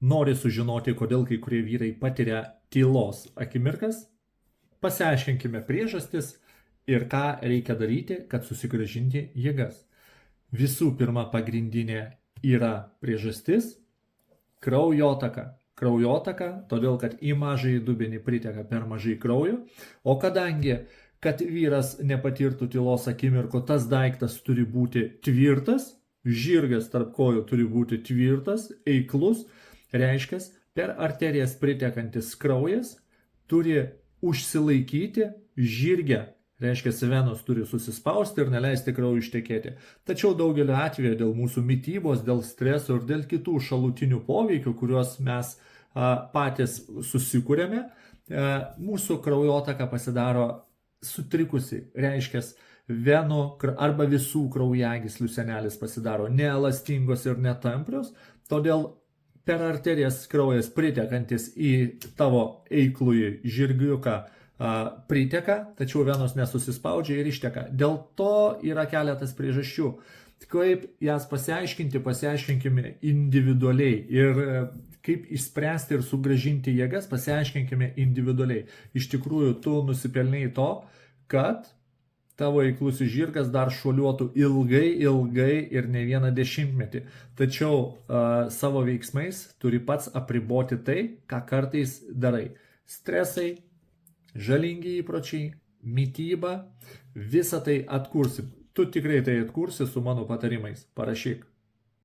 Nori sužinoti, kodėl kai kurie vyrai patiria tylos akimirkas? Pasiaiškinkime priežastis ir ką reikia daryti, kad susigrąžinti jėgas. Visų pirma, pagrindinė yra priežastis – kraujotaka. Kraujotaka, todėl kad į mažąjį dubenį priteka per mažai kraujo, o kadangi, kad vyras nepatirtų tylos akimirko, tas daiktas turi būti tvirtas, žirgas tarp kojų turi būti tvirtas, eiklus, reiškia, per arterijas pritekantis kraujas turi užsilaikyti žirge, reiškia, venos turi susispausti ir neleisti kraujui ištekėti. Tačiau daugeliu atveju dėl mūsų mitybos, dėl streso ir dėl kitų šalutinių poveikių, kuriuos mes patys susikūrėme, mūsų kraujotaka pasidaro sutrikusi, reiškia, venų arba visų kraujagyslių sienelės pasidaro neelastingos ir netamprios, todėl per arterijas kraujas pritekantis į tavo eiklųjį žirgiuką priteka, tačiau venos nesusispaudžia ir išteka. Dėl to yra keletas priežasčių. Kaip jas pasiaiškinkime individualiai ir kaip išspręsti ir sugrąžinti jėgas, pasiaiškinkime individualiai. Iš tikrųjų, tu nusipelnai to, kad tavo eiklusis žirgas dar šuoliuotų ilgai ir ne vieną dešimtmetį. Tačiau savo veiksmais turi pats apriboti tai, ką kartais darai. Stresai, žalingi įpročiai, mityba, visą tai atkursi. Tu tikrai tai atkursi su mano patarimais. Parašyk.